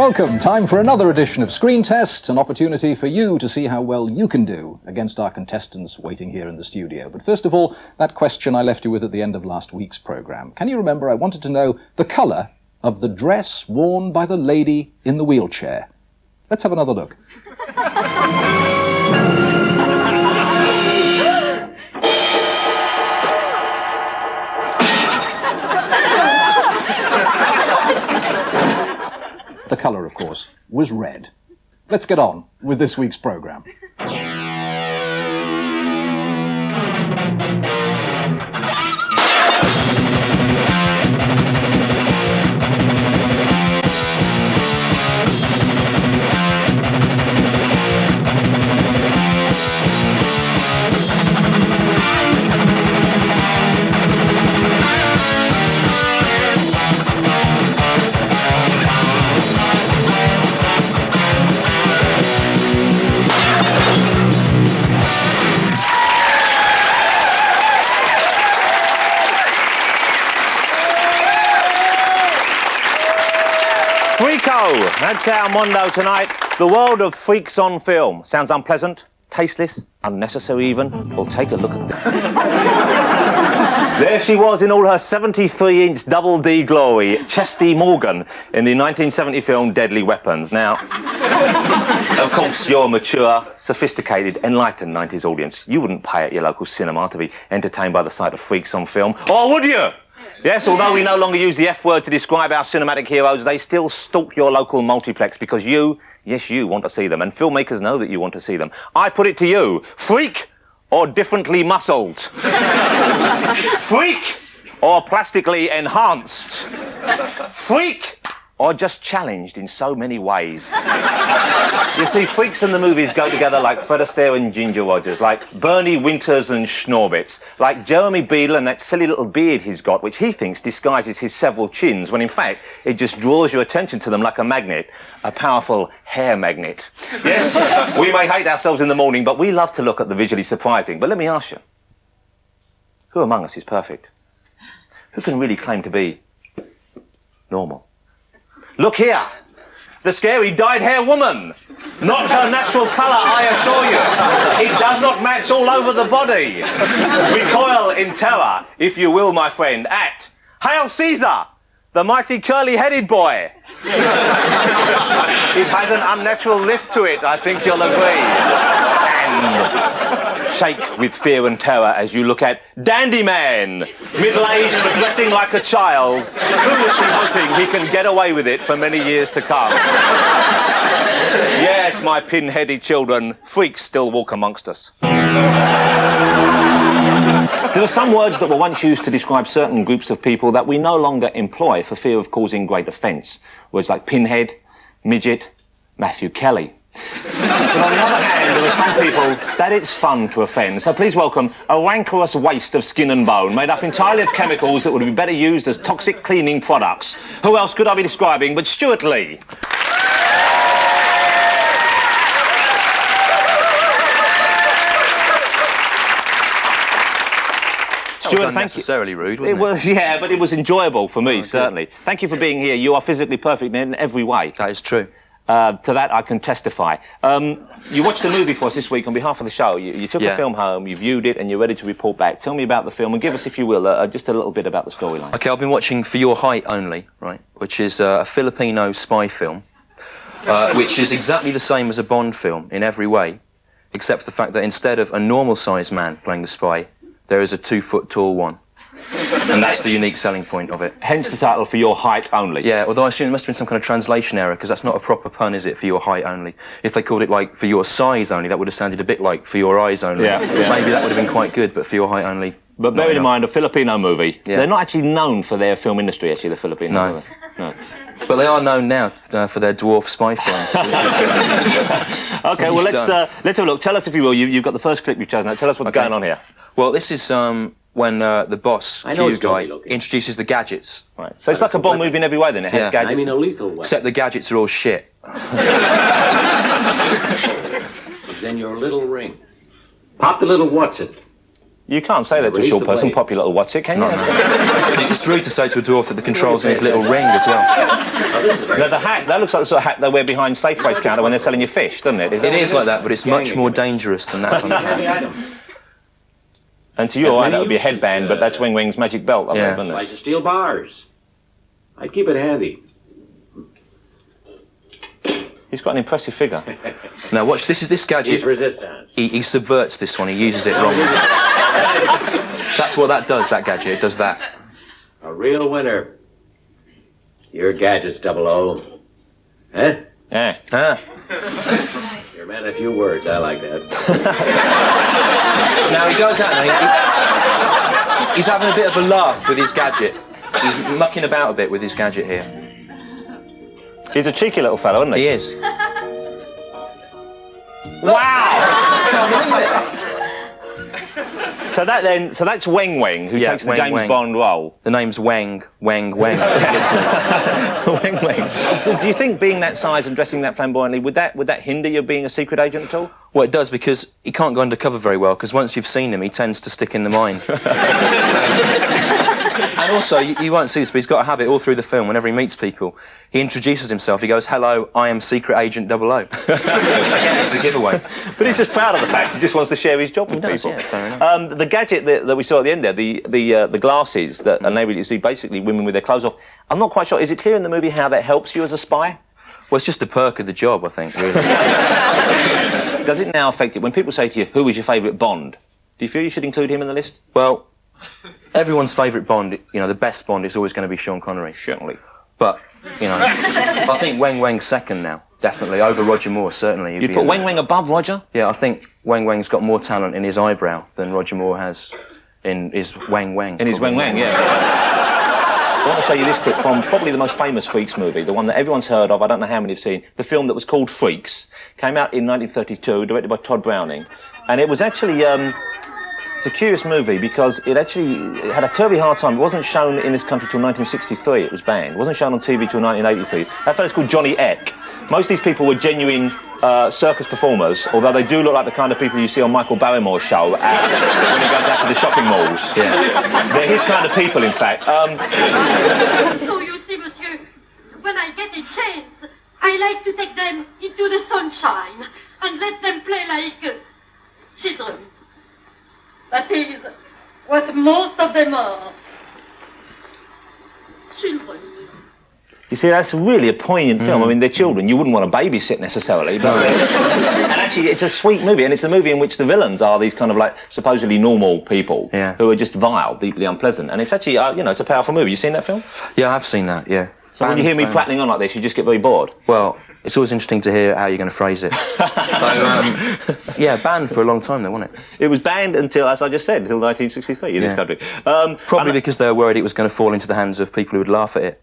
Welcome. Time for another edition of Screen Test, an opportunity for you to see how well you can do against our contestants waiting here in the studio. But first of all, that question I left you with at the end of last week's programme. Can you remember I wanted to know the colour of the dress worn by the lady in the wheelchair? Let's have another look. The colour, of course, was red. Let's get on with this week's programme. That's our Mondo tonight. The world of freaks on film. Sounds unpleasant, tasteless, unnecessary even. Well, take a look at that. There she was in all her 73-inch double D glory, Chesty Morgan, in the 1970 film Deadly Weapons. Now, of course, you're a mature, sophisticated, enlightened 90s audience. You wouldn't pay at your local cinema to be entertained by the sight of freaks on film, or would you? Yes, although we no longer use the F word to describe our cinematic heroes, they still stalk your local multiplex because you, yes, you want to see them, and filmmakers know that you want to see them. I put it to you, freak or differently muscled? Freak or plastically enhanced? Freak or just challenged in so many ways? You see, freaks in the movies go together like Fred Astaire and Ginger Rogers, like Bernie Winters and Schnorbitz, like Jeremy Beadle and that silly little beard he's got, which he thinks disguises his several chins, when in fact it just draws your attention to them like a magnet, a powerful hair magnet. Yes, we may hate ourselves in the morning, but we love to look at the visually surprising. But let me ask you, who among us is perfect? Who can really claim to be normal? Look here, the scary dyed-hair woman. Not her natural colour, I assure you. It does not match all over the body. Recoil in terror, if you will, my friend, at Hail Caesar, the mighty curly-headed boy. It has an unnatural lift to it, I think you'll agree. And shake with fear and terror as you look at Dandy Man, middle-aged but dressing like a child, foolishly hoping he can get away with it for many years to come. Yes, my pin-headed children, freaks still walk amongst us. There are some words that were once used to describe certain groups of people that we no longer employ for fear of causing great offence. Words like pinhead, midget, Matthew Kelly. But on the other hand, there are some people that it's fun to offend. So please welcome a rancorous waste of skin and bone made up entirely of chemicals that would be better used as toxic cleaning products. Who else could I be describing but Stewart Lee? Stuart, thank you. Unnecessarily rude, wasn't it? It was, yeah, but it was enjoyable for me, certainly. Thank you for being here. You are physically perfect in every way. That is true. To that I can testify. You watched a movie for us this week on behalf of the show. You took a film home, you viewed it, and you're ready to report back. Tell me about the film and give us, if you will, just a little bit about the storyline. OK, I've been watching For Your Height Only, right, which is a Filipino spy film, which is exactly the same as a Bond film in every way, except for the fact that instead of a normal-sized man playing the spy, there is a 2-foot-tall one. And that's the unique selling point of it. Hence the title, For Your Height Only. Yeah, although I assume there must have been some kind of translation error, because that's not a proper pun, is it, For Your Height Only? If they called it, like, For Your Size Only, that would have sounded a bit like For Your Eyes Only. Yeah. Maybe that would have been quite good, but For Your Height Only... But bear in mind, a Filipino movie, they're not actually known for their film industry, actually, the Filipinos. No. But they are known now for their dwarf spy films. OK, well, let's have a look. Tell us, if you will, you've got the first clip you've chosen. Now, tell us what's going on here. Well, this is when the boss, Q guy, introduces the gadgets. Right. So it's like a Bond movie in every way, then? It has gadgets. I mean a lethal way. Except the gadgets are all shit. Then your little ring. Pop the little what's-it. You can't say that to a short person, pop your little what's it, can you? It's rude to say to a dwarf that the controls in his little ring as well. No, the hat, that looks like the sort of hat they wear behind Safeway's counter when they're selling you fish, doesn't it? It is like that, but it's much more dangerous than that kind of hat. And to your eye, that would be a headband, but that's Wing Wing's magic belt, I believe, isn't it? Slice of steel bars. I'd keep it handy. He's got an impressive figure. Now watch, this gadget. He's resistance. He subverts this one, he uses it wrong. That's what that does, that gadget, it does that. A real winner. Your gadget's 00. Huh? Yeah. Ah. You're a man of few words, I like that. Now he goes out and he's having a bit of a laugh with his gadget. He's mucking about a bit with his gadget here. He's a cheeky little fellow, isn't he? He is. Wow! So that's Weng Weng, who takes the Weng James Weng. Bond role. The name's Weng Weng. Weng Weng. Do you think being that size and dressing that flamboyantly, would that hinder you being a secret agent at all? Well, it does, because he can't go undercover very well, because once you've seen him, he tends to stick in the mine. And also, you won't see this, but he's got a habit all through the film, whenever he meets people, he introduces himself, he goes, "Hello, I am Secret Agent 00. It's a giveaway. But he's just proud of the fact he just wants to share his job with does, people. yeah, fair enough. The gadget that we saw at the end there, the glasses that enable you to see basically women with their clothes off, I'm not quite sure, is it clear in the movie how that helps you as a spy? Well, it's just a perk of the job, I think, really. Does it now affect it? When people say to you, who was your favourite Bond, do you feel you should include him in the list? Well, everyone's favourite Bond, the best Bond is always going to be Sean Connery. Certainly. But, I think Weng Weng's second now, definitely, over Roger Moore, certainly. You'd put Weng Weng above Roger? Yeah, I think Weng Weng's got more talent in his eyebrow than Roger Moore has in his Weng Weng. In his Weng Weng, yeah. I want to show you this clip from probably the most famous Freaks movie, the one that everyone's heard of, I don't know how many have seen, the film that was called Freaks, came out in 1932, directed by Todd Browning, and it was actually, it's a curious movie because it had a terribly hard time. It wasn't shown in this country till 1963, it was banned. It wasn't shown on TV till 1983. That fellow's called Johnny Eck. Most of these people were genuine circus performers, although they do look like the kind of people you see on Michael Barrymore's show when he goes out to the shopping malls. Yeah. They're his kind of people, in fact. So you see, monsieur, when I get a chance, I like to take them into the sunshine and let them play like children. That is what most of them are. Children. You see, that's really a poignant film. I mean, they're children. You wouldn't want to babysit necessarily, but and actually, it's a sweet movie, and it's a movie in which the villains are these kind of like supposedly normal people who are just vile, deeply unpleasant. And it's actually, it's a powerful movie. You seen that film? Yeah, I've seen that, yeah. So when you hear me prattling on like this, you just get very bored. Well, it's always interesting to hear how you're going to phrase it. So, yeah, banned for a long time, though, wasn't it? It was banned until, as I just said, until 1963 in this country. Probably because they were worried it was going to fall into the hands of people who would laugh at it.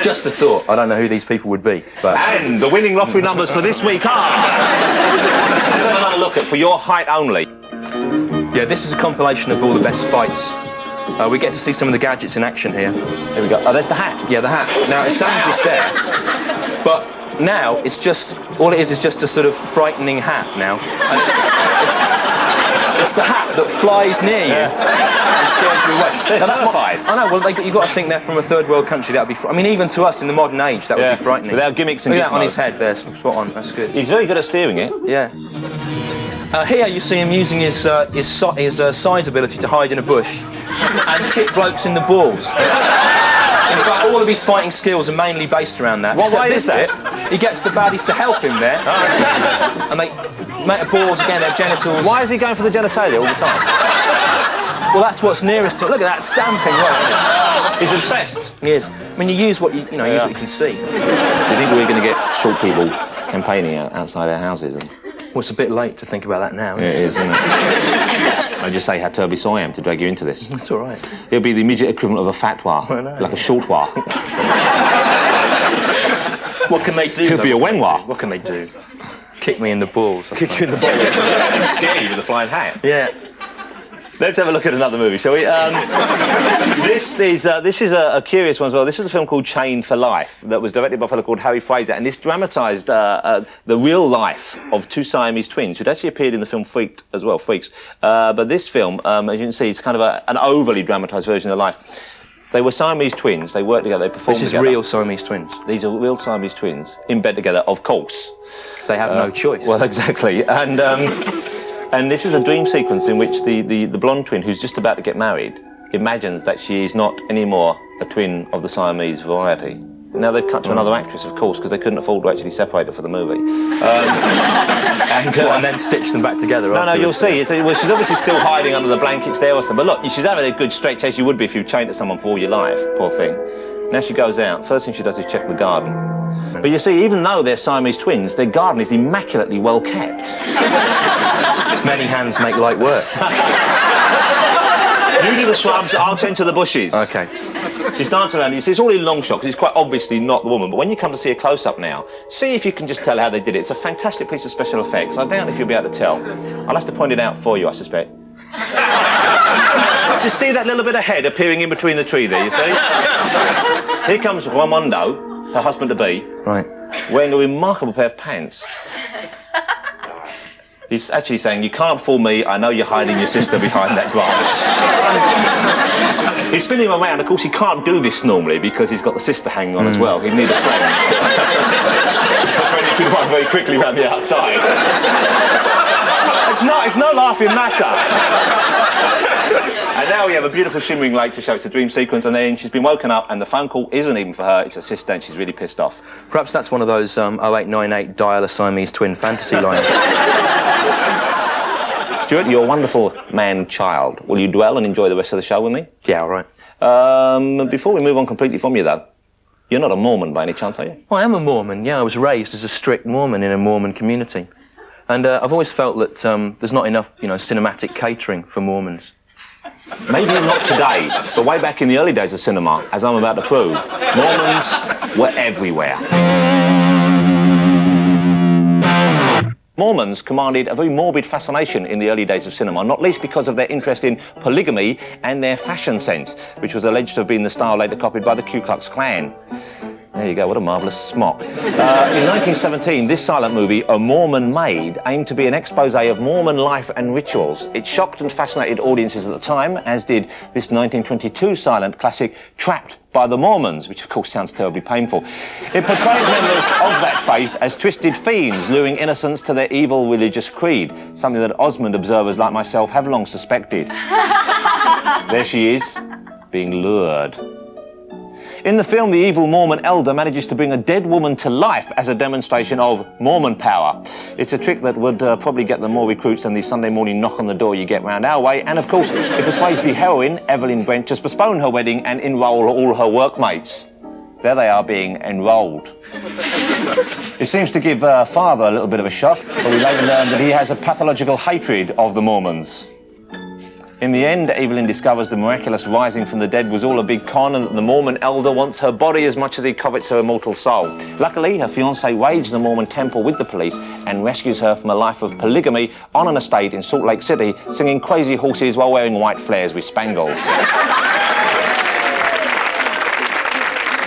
Just a thought. I don't know who these people would be, but... And the winning lottery numbers for this week are... Let's have another look at For Your Height Only. Yeah, this is a compilation of all the best fights. We get to see some of the gadgets in action here. There we go. Oh, there's the hat. Yeah, the hat. Now, it's dangerous there, but now it's just... All it is just a sort of frightening hat now. And it's the hat that flies near you and scares you away. They're terrified. I know, well, you've got to think they're from a third world country. That would be... I mean, even to us in the modern age, that would be frightening. Without gimmicks and Look at that on gizmos. his head there, spot on. That's good. He's very good at steering it. Yeah. Here you see him using his size ability to hide in a bush and kick blokes in the balls. In fact, all of his fighting skills are mainly based around that. Well, why Except is this that? bit, he gets the baddies to help him there, and they make the balls again, their genitals. Why is he going for the genitalia all the time? Well, that's what's nearest to it. Look at that stamping, right? He's obsessed. He is. I mean, you use what you use what you can see. Do you think we're going to get short people campaigning outside our houses? Well, it's a bit late to think about that now. It is, isn't it? I just say how turby I am to drag you into this. It's all right. It'll be the immediate equivalent of a fatwa, like a shortwa. What can they do? It'll be a wenwa. What can they do? Kick me in the balls. Kick you in the balls. Scare you with a flying hat. Yeah. Let's have a look at another movie, shall we? This is a curious one as well. This is a film called Chained for Life that was directed by a fellow called Harry Fraser, and this dramatised the real life of two Siamese twins who'd actually appeared in the film Freaks. But this film, as you can see, it's kind of an overly dramatised version of life. They were Siamese twins. They worked together. They performed together. This is real Siamese twins. These are real Siamese twins in bed together, of course. They have no choice. Well, exactly. And this is a dream sequence in which the blonde twin, who's just about to get married, imagines that she is not anymore a twin of the Siamese variety. Now they've cut to another actress, of course, because they couldn't afford to actually separate her for the movie. And then stitch them back together. No, you'll see. Well, she's obviously still hiding under the blankets there or something. But look, she's having a good stretch, as you would be if you were chained to someone for all your life, poor thing. Now she goes out. First thing she does is check the garden. But you see, even though they're Siamese twins, their garden is immaculately well kept. Many hands make light work. You do the shrubs, I'll tend to the bushes. Okay. She's dancing around. You see, it's all in long shot because it's quite obviously not the woman. But when you come to see a close-up now, see if you can just tell how they did it. It's a fantastic piece of special effects. I doubt if you'll be able to tell. I'll have to point it out for you, I suspect. Just see that little bit of head appearing in between the tree there, you see? Here comes Mondo, her husband-to-be, Right. wearing a remarkable pair of pants. He's actually saying, you can't fool me, I know you're hiding your sister behind that grass. He's spinning around. Of course, he can't do this normally because he's got the sister hanging on as well. He'd need a friend. A friend who could run very quickly around the outside. It's no laughing matter. And now we have a beautiful shimmering lake to show it's a dream sequence, and then she's been woken up and the phone call isn't even for her, it's her sister, and she's really pissed off. Perhaps that's one of those 0898 dial a Siamese twin fantasy lines. Stewart, you're a wonderful man-child. Will you dwell and enjoy the rest of the show with me? Yeah, all right. Before we move on completely from you, though, you're not a Mormon by any chance, are you? Well, I am a Mormon, yeah. I was raised as a strict Mormon in a Mormon community. And I've always felt that there's not enough, cinematic catering for Mormons. Maybe not today, but way back in the early days of cinema, as I'm about to prove, Mormons were everywhere. Mormons commanded a very morbid fascination in the early days of cinema, not least because of their interest in polygamy and their fashion sense, which was alleged to have been the style later copied by the Ku Klux Klan. There you go, what a marvellous smock. In 1917, this silent movie, A Mormon Maid, aimed to be an expose of Mormon life and rituals. It shocked and fascinated audiences at the time, as did this 1922 silent classic, Trapped by the Mormons, which of course sounds terribly painful. It portrayed members of that faith as twisted fiends, luring innocents to their evil religious creed, something that Osmond observers like myself have long suspected. There she is, being lured. In the film, the evil Mormon elder manages to bring a dead woman to life as a demonstration of Mormon power. It's a trick that would probably get them more recruits than the Sunday morning knock on the door you get round our way. And of course, it persuades the heroine, Evelyn Brent, to postpone her wedding and enrol all her workmates. There they are being enrolled. It seems to give father a little bit of a shock, but we later learn that he has a pathological hatred of the Mormons. In the end, Evelyn discovers the miraculous rising from the dead was all a big con and that the Mormon elder wants her body as much as he covets her immortal soul. Luckily, her fiancé raids the Mormon temple with the police and rescues her from a life of polygamy on an estate in Salt Lake City, singing Crazy Horses while wearing white flares with spangles.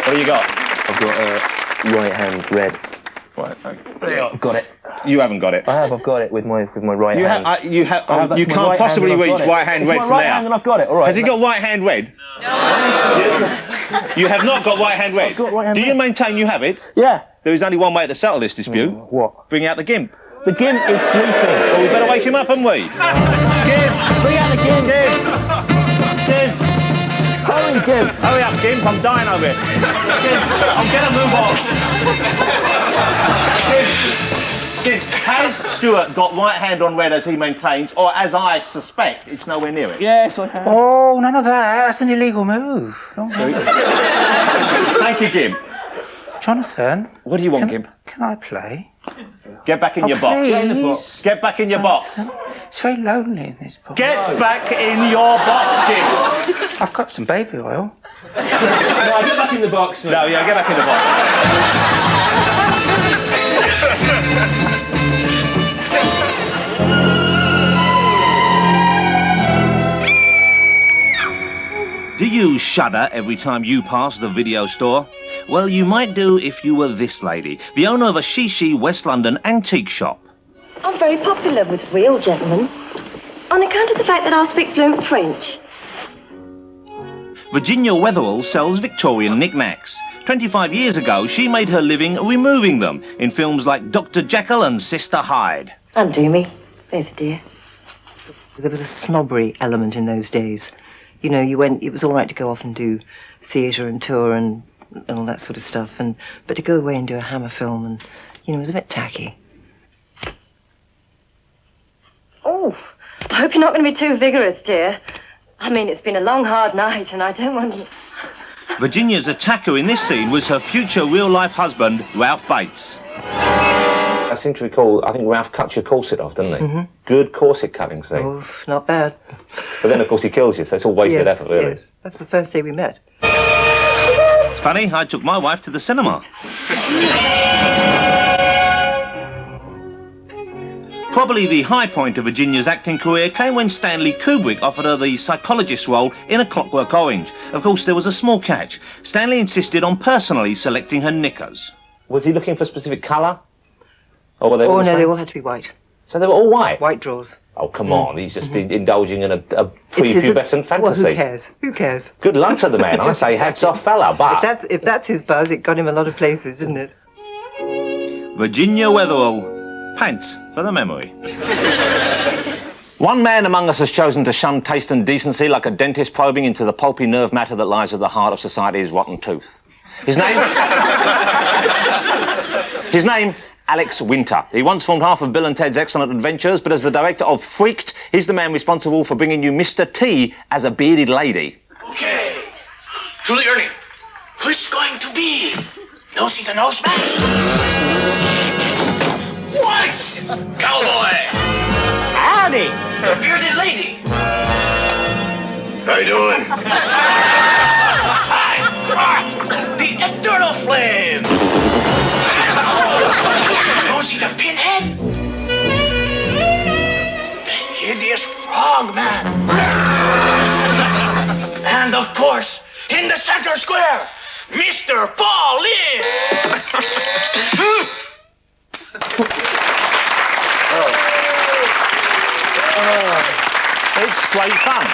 What do you got? I've got right hand red. Right, There, I've got it. You haven't got it. I have, I've got it with my right hand. You can't possibly reach right hand red from right there. hand and I've got it, all right. Has he got right hand red? No. You have not got right hand red? I've got right hand Do you red. maintain you have it? Yeah. There is only one way to settle this dispute. What? Bring out the gimp. The gimp is sleeping. Well, we better wake him up, haven't we? Gimp! Bring out the gimp. Gimp! Hurry, gimp. Hurry up, Gimp, I'm dying over it. Gimp, I'm gonna move on. Gimp, has Stewart got right hand on red as he maintains, or as I suspect, it's nowhere near it? Yes, I have. Oh, none of that. That's an illegal move. Thank you, Gimp. Jonathan. What do you want, Gimp? Can I play? Get back in your box. Please. Get in the box. Get back in your box. It's very lonely in this box. Get back in your box, Gimp. I've got some baby oil. No, get back in the box. No, yeah, get back in the box. you shudder every time you pass the video store? Well, you might do if you were this lady, the owner of a Shishi West London antique shop. I'm very popular with real gentlemen, on account of the fact that I speak fluent French. Virginia Wetherell sells Victorian knickknacks. 25 years ago, she made her living removing them in films like Dr. Jekyll and Sister Hyde. Undo me. There's a dear. There was a snobbery element in those days. You know, it was all right to go off and do theatre and tour and all that sort of stuff, but to go away and do a Hammer film, and, it was a bit tacky. Oh, I hope you're not going to be too vigorous, dear. I mean, it's been a long, hard night, and I don't want you... Virginia's attacker in this scene was her future real-life husband, Ralph Bates. I seem to recall, I think Ralph cut your corset off, didn't he? Mm-hmm. Good corset cutting scene. Oh, not bad. But then, of course, he kills you, so it's all wasted effort, really. Yes, that's the first day we met. It's funny, I took my wife to the cinema. Probably the high point of Virginia's acting career came when Stanley Kubrick offered her the psychologist role in A Clockwork Orange. Of course, there was a small catch. Stanley insisted on personally selecting her knickers. Was he looking for a specific colour? Or were they all Oh, the no, same? they all had to be white. So they were all white? White drawers. Oh, come on, he's just indulging in a It prepubescent isn't- fantasy. Well, who cares? Who cares? Good luck to the man, I say hats off fella, but... If that's his buzz, it got him a lot of places, didn't it? Virginia Wetherell. Pants for the memory. One man among us has chosen to shun taste and decency like a dentist probing into the pulpy nerve matter that lies at the heart of society's rotten tooth. His name? His name, Alex Winter. He once formed half of Bill and Ted's Excellent Adventures, but as the director of Freaked, he's the man responsible for bringing you Mr. T as a bearded lady. Okay. Truly Ernie, who's going to be Nosy the Nose Man? What? Cowboy! Howdy! The bearded lady! How you doing? The eternal flame! Nosy the Pinhead? The hideous frogman! And of course, in the center square, Mr. Paul Lynn! It's great fun.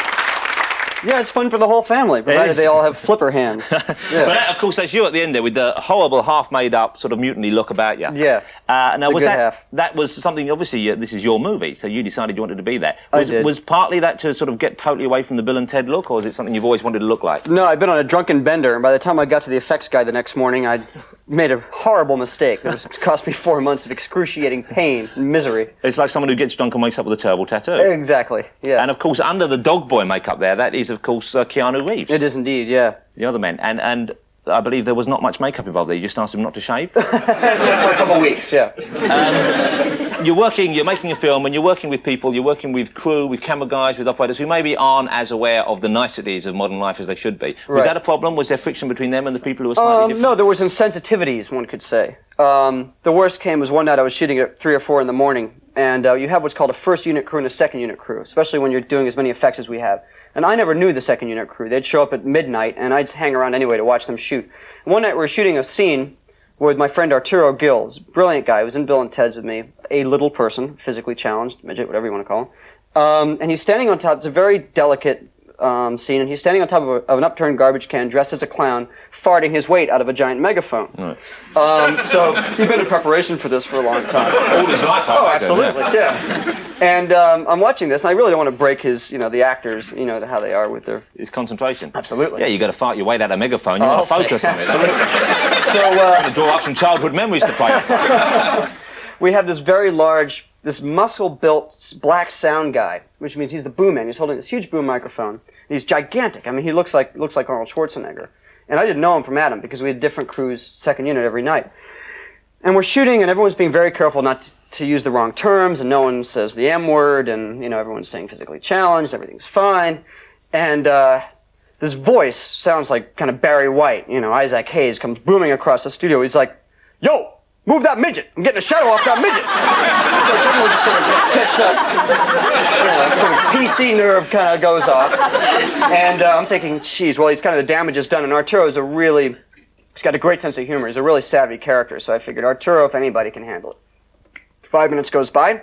Yeah, it's fun for the whole family, provided they all have flipper hands. Yeah. But of course, that's you at the end there with the horrible, half-made-up sort of mutiny look about you. Yeah. Now, was good that half. that was something? Obviously, this is your movie, so you decided you wanted to be there. I Was, did. Was partly that to sort of get totally away from the Bill and Ted look, or is it something you've always wanted to look like? No, I've been on a drunken bender, and by the time I got to the effects guy the next morning, I'd made a horrible mistake that was cost me 4 months of excruciating pain and misery. It's like someone who gets drunk and wakes up with a terrible tattoo. Exactly, yeah. And of course, under the dog boy makeup there, that is of course Keanu Reeves. It is indeed, yeah. The other man, and I believe there was not much makeup involved there. You just asked him not to shave. For a couple of weeks, yeah. You're making a film, and you're working with people. You're working with crew, with camera guys, with operators who maybe aren't as aware of the niceties of modern life as they should be. Was Right. that a problem? Was there friction between them and the people who were slightly different? No, there was insensitivities, one could say. The worst came was one night I was shooting at 3 or 4 in the morning, and you have what's called a first unit crew and a second unit crew, especially when you're doing as many effects as we have. And I never knew the second unit crew. They'd show up at midnight, and I'd hang around anyway to watch them shoot. One night we were shooting a scene with my friend Arturo Gills, brilliant guy, who was in Bill and Ted's with me, a little person, physically challenged, midget, whatever you want to call him. And he's standing on top, it's a very delicate scene, and he's standing on top of an upturned garbage can, dressed as a clown, farting his weight out of a giant megaphone. Right. So he'd been in preparation for this for a long time. All his life, Oh, I imagine, absolutely, yeah. And I'm watching this, and I really don't want to break his, the actors, how they are with their... It's concentration. Absolutely. Yeah, you got to fart your weight out of a megaphone. You want to focus on it. So To draw up some childhood memories to play off. we have this very large, this muscle-built black sound guy, which means he's the boom man. He's holding this huge boom microphone. He's gigantic. I mean, he looks like Arnold Schwarzenegger. And I didn't know him from Adam because we had different crews, second unit every night. And we're shooting, and everyone's being very careful not to use the wrong terms, and no one says the M word, and everyone's saying physically challenged, everything's fine. And this voice sounds like kind of Barry White, Isaac Hayes comes booming across the studio. He's like, "Yo, move that midget. I'm getting a shadow off that midget. So everyone just sort of picks up. Sort of PC nerve kind of goes off. And I'm thinking, geez, well, he's kind of the damage is done. And Arturo's he's got a great sense of humor. He's a really savvy character. So I figured Arturo, if anybody, can handle it. 5 minutes goes by.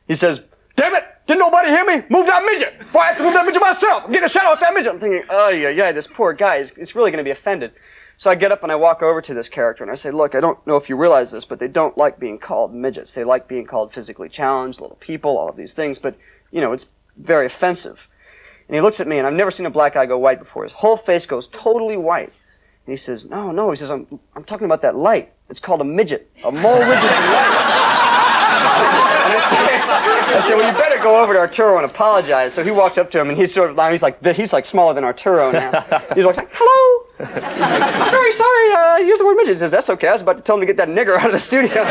He says, damn it, didn't nobody hear me? Move that midget. Well, I have to move that midget myself. I'm getting a shadow off that midget. I'm thinking, oh, yeah, this poor guy is really going to be offended. So I get up and I walk over to this character and I say, look, I don't know if you realize this, but they don't like being called midgets. They like being called physically challenged, little people, all of these things, but, it's very offensive. And he looks at me, and I've never seen a black guy go white before. His whole face goes totally white. And he says, no, he says, I'm talking about that light. It's called a midget, a mole midget light. And I said, well, you better go over to Arturo and apologize. So he walks up to him, and he's like smaller than Arturo now. He's like, hello. I'm very sorry, I used the word midget. He says, that's okay, I was about to tell him to get that nigger out of the studio.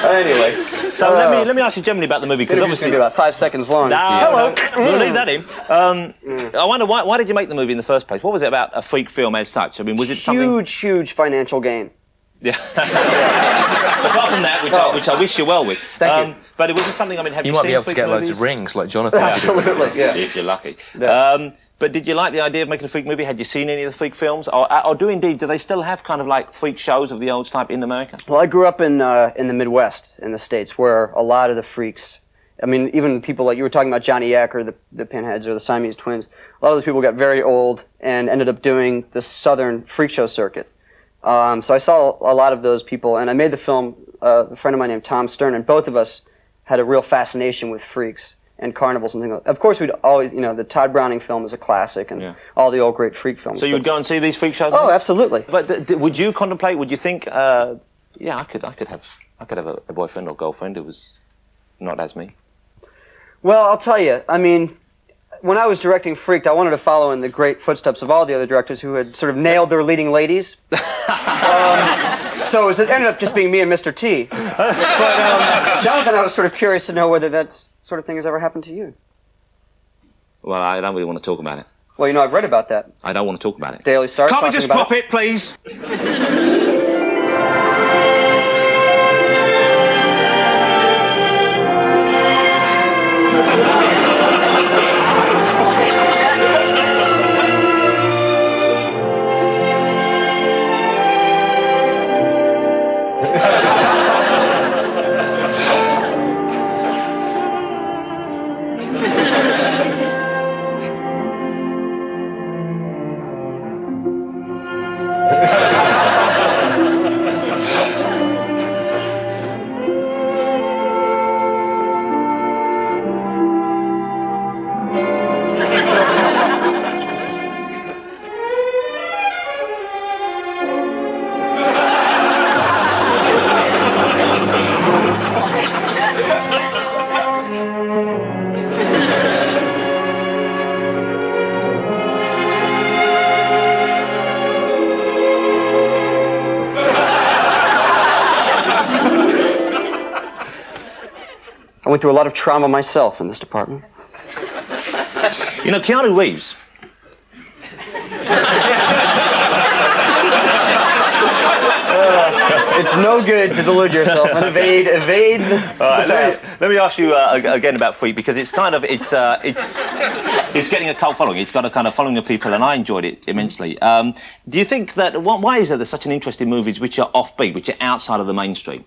Anyway. So let me ask you generally about the movie, because obviously it's going to be about 5 seconds long. Hello. We'll leave that in. I wonder, why did you make the movie in the first place? What was it about a freak film as such? I mean, was it something... Huge financial gain. Yeah. Apart from that, which I wish you well with. Thank you. But it was just something, I mean, have you might seen be able to freak get movies? loads of rings like Jonathan. Absolutely, yeah. If you're lucky. Yeah. But did you like the idea of making a freak movie? Had you seen any of the freak films? Or do they still have kind of like freak shows of the old type in America? Well, I grew up in the Midwest, in the States, where a lot of the freaks, I mean, even people like you were talking about Johnny Eck or the Pinheads or the Siamese Twins, a lot of those people got very old and ended up doing the Southern freak show circuit. So I saw a lot of those people, and I made the film, a friend of mine named Tom Stern, and both of us had a real fascination with freaks and carnivals and things like that. Of course, we'd always, the Todd Browning film is a classic, and all the old great freak films. So you would go and see these freak shows? Oh, absolutely. But would you contemplate, would you think, I could have a boyfriend or girlfriend who was not as me? Well, I'll tell you, I mean, when I was directing Freaked, I wanted to follow in the great footsteps of all the other directors who had sort of nailed their leading ladies. So it ended up just being me and Mr. T. But Jonathan, I was sort of curious to know whether that sort of thing has ever happened to you. Well, I don't really want to talk about it. Well, I've read about that. I don't want to talk about it. Daily Star. Can't we just drop it, please? I went through a lot of trauma myself in this department. Keanu Reeves. It's no good to delude yourself and evade the past. Let me ask you again about Freak, because it's kind of it's getting a cult following. It's got a kind of following of people, and I enjoyed it immensely. Do you think that why is there's such an interest in movies which are offbeat, which are outside of the mainstream?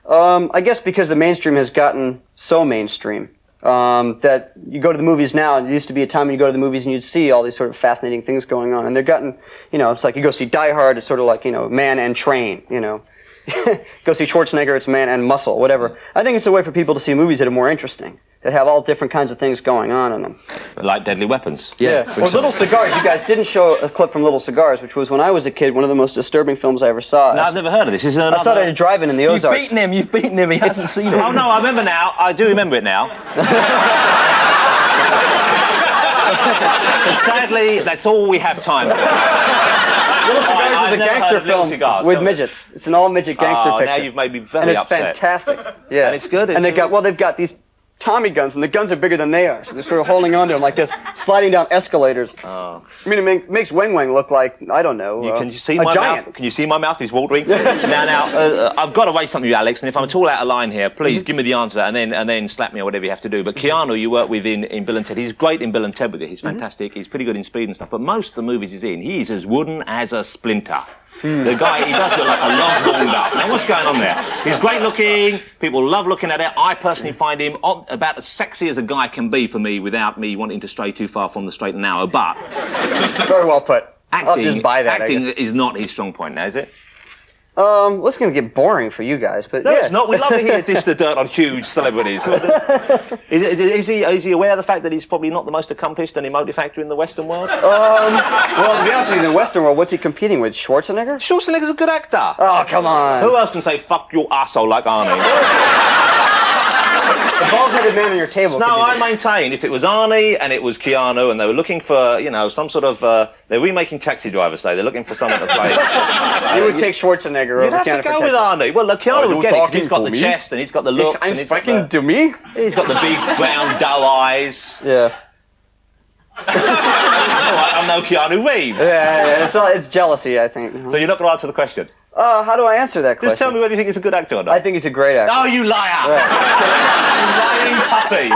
I guess because the mainstream has gotten so mainstream that you go to the movies now, and there used to be a time when you go to the movies and you'd see all these sort of fascinating things going on, and they've gotten, it's like you go see Die Hard, it's sort of like, Man and Train, Go see Schwarzenegger, it's Man and Muscle, whatever. I think it's a way for people to see movies that are more interesting, that have all different kinds of things going on in them. Like Deadly Weapons. Yeah. Or Little Cigars. You guys didn't show a clip from Little Cigars, which was, when I was a kid, one of the most disturbing films I ever saw. No, I've never heard of this. I saw it at a drive-in in the Ozarks. You've beaten him, he hasn't seen it. Oh, no, I remember now. I do remember it now. But sadly, that's all we have time for. Little Cigars is a gangster film with midgets. It's an all-midget gangster picture. Now you've made me very upset. And it's fantastic. Yeah. And it's good. And they've got these Tommy guns, and the guns are bigger than they are. So they're sort of holding on to them like this. sliding down escalators. Oh. I mean, it makes Wang Wang look like, I don't know, Can you see a my giant. mouth? Can you see my mouth? He's watering. now, I've got to raise something to you, Alex, and if I'm at all out of line here, please give me the answer and then slap me or whatever you have to do. But Keanu, you work with in Bill and Ted. He's great in Bill and Ted with it. He's fantastic. He's pretty good in Speed and stuff. But most of the movies he's in, he's as wooden as a splinter. The guy, he does look like a log warmed up. Now, what's going on there? He's great looking. People love looking at it. I personally find him about as sexy as a guy can be for me without me wanting to stray too far from the straight and narrow. But Very well put. I'll acting, just buy that. acting is not his strong point now, is it? Well, it's going to get boring for you guys, but No, yeah. it's not. We love to hear dish the dirt on huge celebrities. Is he aware of the fact that he's probably not the most accomplished and emotive actor in the Western world? Well, to be honest with you, in the Western world, what's he competing with? Schwarzenegger? Schwarzenegger's a good actor. Oh, come on. Who else can say "fuck your asshole" like Arnie? The bald-headed man on your table. No, could do I that. maintain if it was Arnie and it was Keanu and they were looking for, some sort of, they're remaking Taxi Driver, say they're looking for someone to play. You would take Schwarzenegger over You'd have to Jennifer go with Tetris. Arnie. Well, Keanu would get it because he's got talking the to me? chest and he's got the looks. I'm and he's got speaking the, to me? he's got the big brown doe eyes. Yeah. All right, I'm no Keanu Reeves. Yeah, it's jealousy, I think. So you're not going to answer the question? How do I answer that question? Just tell me whether you think he's a good actor or not. I think he's a great actor. Oh, you liar! You lying puppy!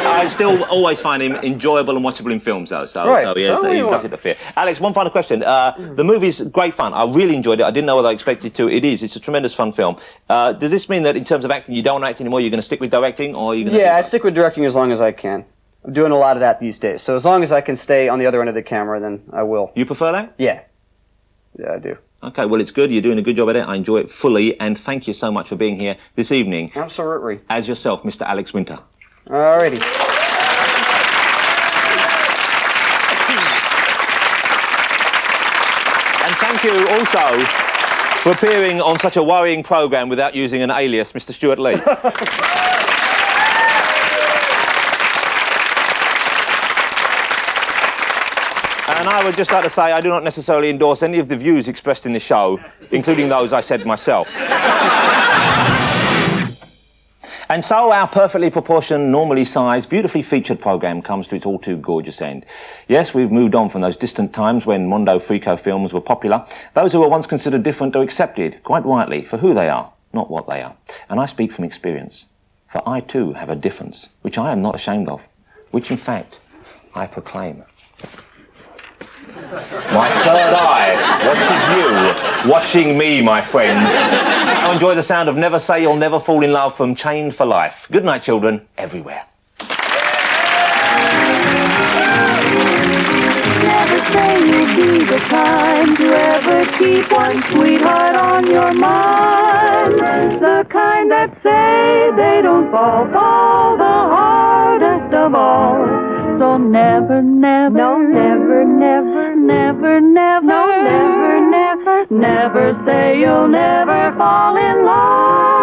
I still always find him enjoyable and watchable in films, though. So, Right. he has So he's you nothing to fear. Alex, one final question. The movie's great fun. I really enjoyed it. I didn't know whether I expected to. It is. It's a tremendous fun film. Does this mean that in terms of acting, you don't act anymore? You're going to stick with directing, or are you going to? Yeah, I stick with directing as long as I can. I'm doing a lot of that these days. So as long as I can stay on the other end of the camera, then I will. You prefer that? Yeah. Yeah, I do. Okay, well, it's good. You're doing a good job at it. I enjoy it fully, and thank you so much for being here this evening. Absolutely. As yourself, Mr. Alex Winter. Alrighty. And thank you also for appearing on such a worrying programme without using an alias, Mr. Stewart Lee. And I would just like to say I do not necessarily endorse any of the views expressed in the show, including those I said myself. And so our perfectly proportioned, normally sized, beautifully featured programme comes to its all too gorgeous end. Yes, we've moved on from those distant times when Mondo Frico films were popular. Those who were once considered different are accepted, quite rightly, for who they are, not what they are. And I speak from experience, for I too have a difference, which I am not ashamed of, which in fact I proclaim. My third eye watches you, watching me, my friends. Now enjoy the sound of Never Say You'll Never Fall in Love from Chained for Life. Good night, children, everywhere. Never say you'll be the kind to ever keep one sweetheart on your mind. The kind that say they don't fall the hardest of all. So never, never, no, never, never, never, never, no, never, never, never say you'll never fall in love.